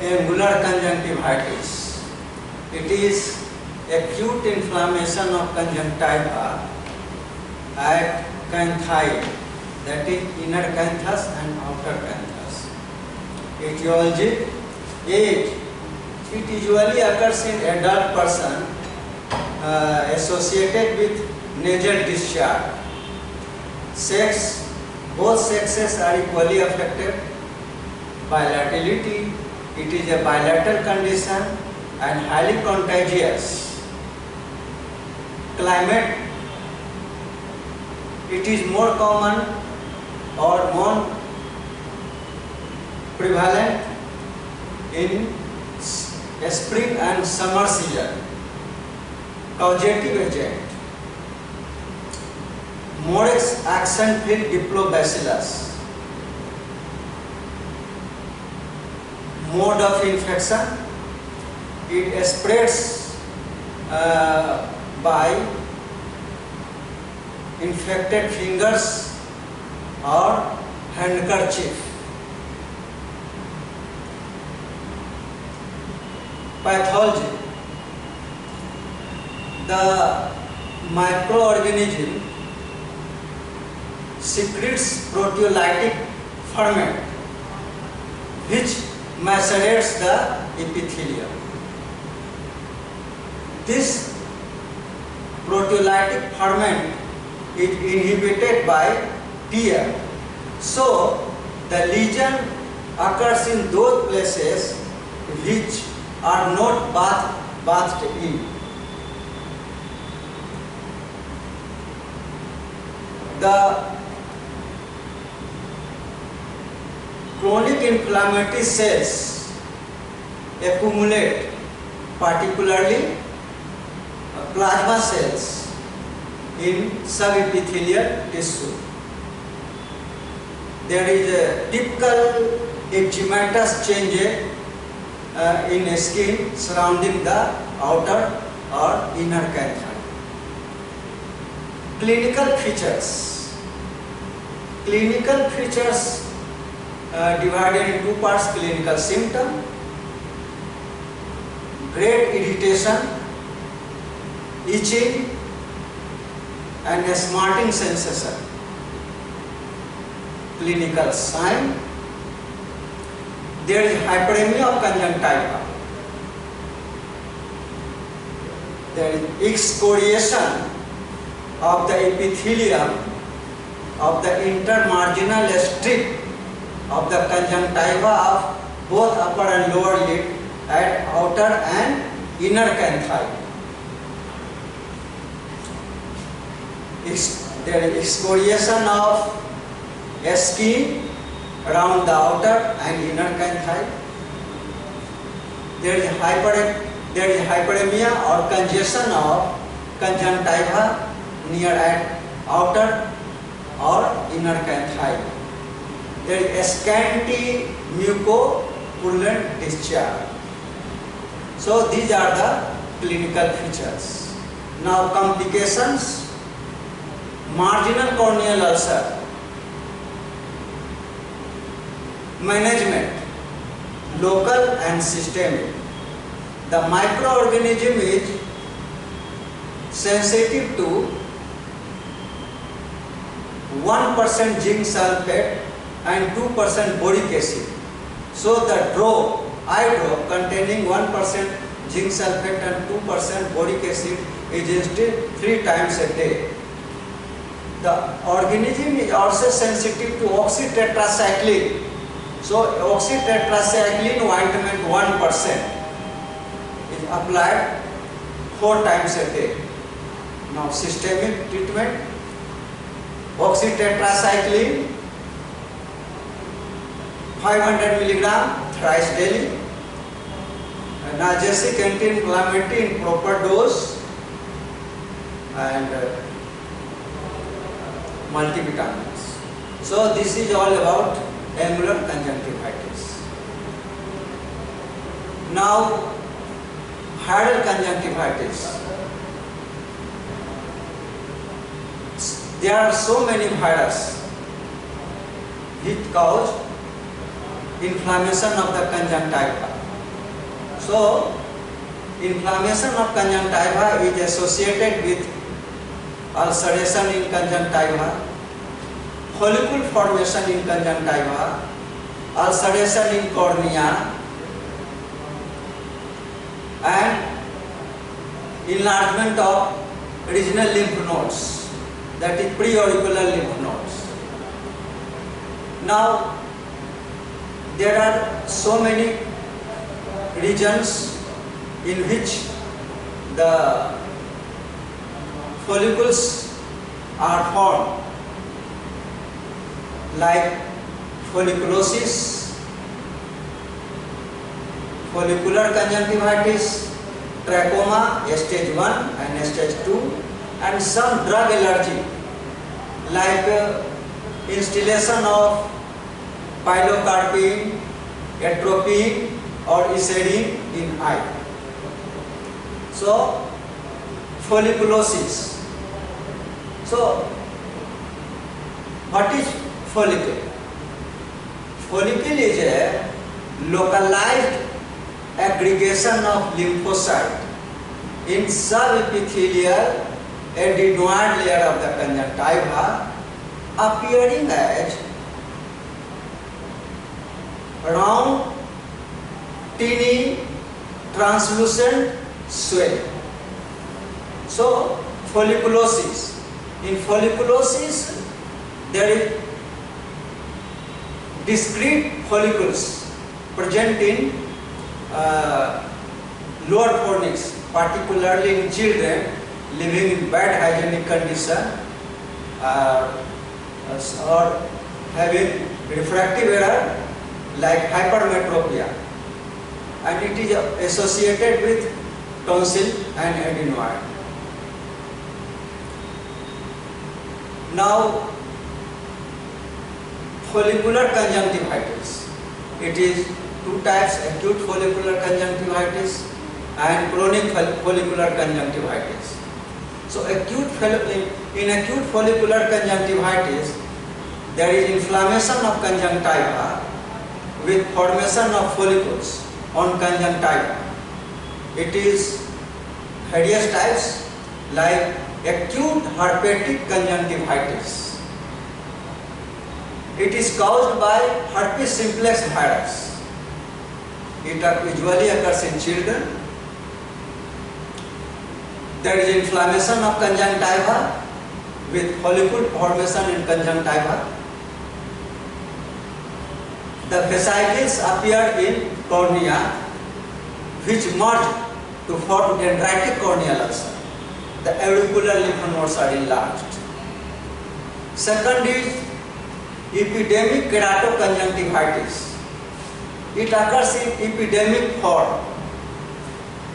angular conjunctivitis. It is acute inflammation of conjunctiva at canthi, that is inner canthus and outer canthus. Etiology: age. It usually occurs in adult person associated with nasal discharge. Sex: both sexes are equally affected. Bilaterality: it is a bilateral condition and highly contagious. Climate: it is more common or more prevalent in spring and summer season. Causative agent: Morix axonfil diplobacillus. Mode of infection: it spreads by infected fingers or handkerchief. Pathology: the microorganism secretes proteolytic ferment which macerates the epithelium. This proteolytic ferment is inhibited by tear, so the lesion occurs in those places which are not bathed in. The chronic inflammatory cells accumulate, particularly plasma cells, in subepithelial tissue. There is a typical eczematous change in skin surrounding the outer or inner canthi. Clinical features. Clinical features divided in two parts: clinical symptom, great irritation, itching and a smarting sensation. Clinical sign: there is hyperemia of conjunctiva, there is excoriation of the epithelium of the intermarginal strip of the conjunctiva of both upper and lower lid at outer and inner canthi. There is excoriation of skin around the outer and inner canthi. There is hyperemia or congestion of conjunctiva near at outer or inner canthi. There is scanty mucopurulent discharge. So these are the clinical features. Now complications: marginal corneal ulcer. Management: local and systemic. The microorganism is sensitive to 1% zinc sulfate and 2% boric acid. So the eye drop containing 1% zinc sulfate and 2% boric acid is instilled 3 times a day. The organism is also sensitive to oxytetracycline. So oxytetracycline ointment 1% is applied 4 times a day. Now systemic treatment: oxytetracycline 500 mg thrice daily, analgesic anti-inflammatory in proper dose, and multivitamins. So this is all about angular conjunctivitis. Now viral conjunctivitis. There are so many viruses which cause inflammation of the conjunctiva. So, inflammation of conjunctiva is associated with ulceration in conjunctiva, follicle formation in conjunctiva, ulceration in cornea, and enlargement of regional lymph nodes, that is preauricular lymph nodes. Now, there are so many regions in which the follicles are formed, like folliculosis, follicular conjunctivitis, trachoma stage 1 and stage 2, and some drug allergy like instillation of pilocarpine, atropine or isedine in eye. So, folliculosis. So, what is follicle? Follicle is a localized aggregation of lymphocyte in subepithelial adenoid layer of the conjunctiva, appearing as round, teeny, translucent swelling. So, folliculosis. In folliculosis, there is discrete follicles present in lower fornix, particularly in children living in bad hygienic condition or having refractive error like hypermetropia, and it is associated with tonsil and adenoid. Now, follicular conjunctivitis. It is two types: acute follicular conjunctivitis and chronic follicular conjunctivitis. So, in acute follicular conjunctivitis, there is inflammation of conjunctiva with formation of follicles on conjunctiva. It is various types like acute herpetic conjunctivitis. It is caused by herpes simplex virus. It usually occurs in children. There is inflammation of conjunctiva with follicle formation in conjunctiva. The vesicles appear in cornea, which merge to form dendritic corneal ulcer. The auricular lymph nodes are enlarged. Second is epidemic keratoconjunctivitis. It occurs in epidemic form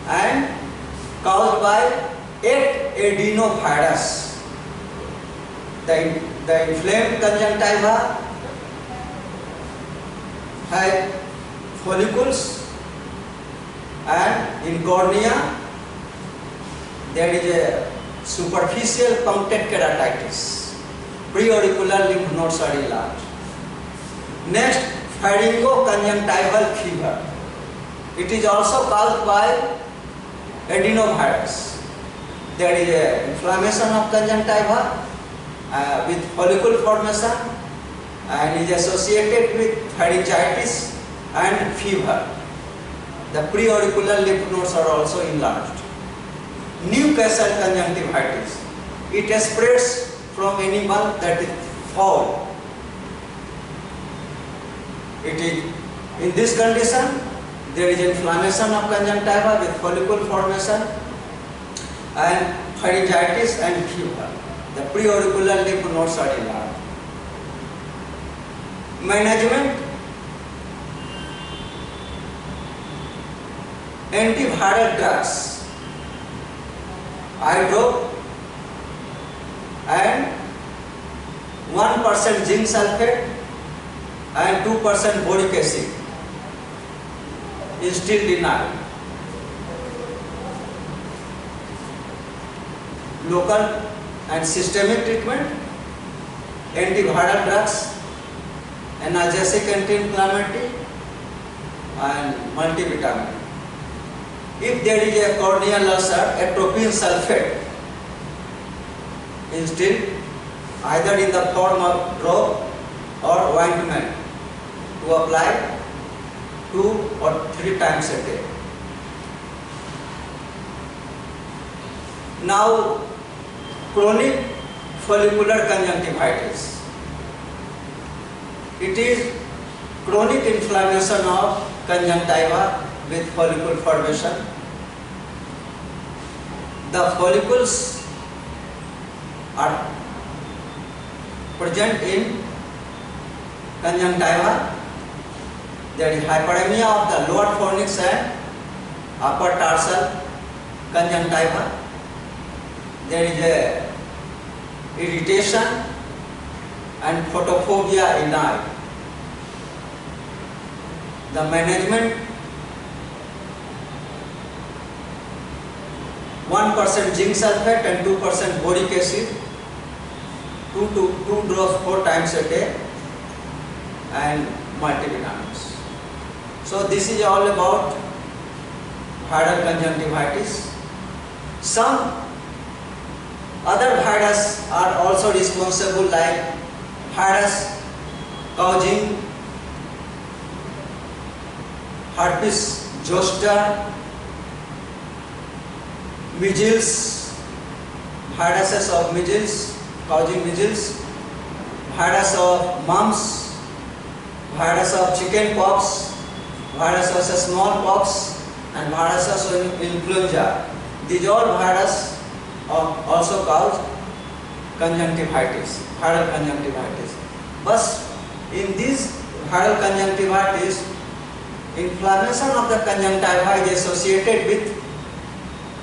and caused by 8 adenovirus. The inflamed conjunctiva have follicles, and in cornea there is a superficial punctate keratitis. Preauricular lymph nodes are enlarged. Next, pharyngoconjunctival fever. It is also caused by adenovirus. There is a inflammation of conjunctiva with follicle formation and is associated with pharyngitis and fever. The preauricular lymph nodes are also enlarged. Newcastle conjunctivitis. It spreads from animal that is fowl. It is in this condition there is inflammation of conjunctiva with follicle formation and pharyngitis and fever. The preauricular lymph nodes are enlarged. Management: antiviral drugs, eye drop and 1% zinc sulfate and 2% boric acid is still denied. Local and systemic treatment: antiviral drugs, analgesic, anti-inflammatory and multivitamin. If there is a corneal ulcer, atropine sulfate instilled either in the form of drop or ointment to apply 2 or 3 times a day. Now, chronic follicular conjunctivitis. It is chronic inflammation of conjunctiva with follicle formation. The follicles are present in conjunctiva. There is hyperemia of the lower fornix and upper tarsal conjunctiva. There is a irritation and photophobia in eye. The management: 1% zinc sulfate and 2% boric acid, 2 drops 4 times a day, and multivitamins. So this is all about viral conjunctivitis. Some other viruses are also responsible, like virus causing herpes zoster, measles, viruses of measles causing measles, virus of mumps, virus of chicken pox, virus of smallpox, and viruses of influenza. These all viruses also cause conjunctivitis, viral conjunctivitis. But in this viral conjunctivitis, inflammation of the conjunctiva is associated with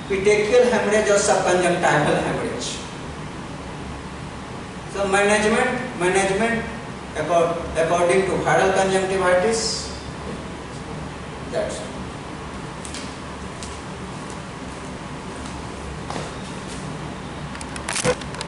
petechial hemorrhage or subconjunctival hemorrhage. So management according to viral conjunctivitis, that's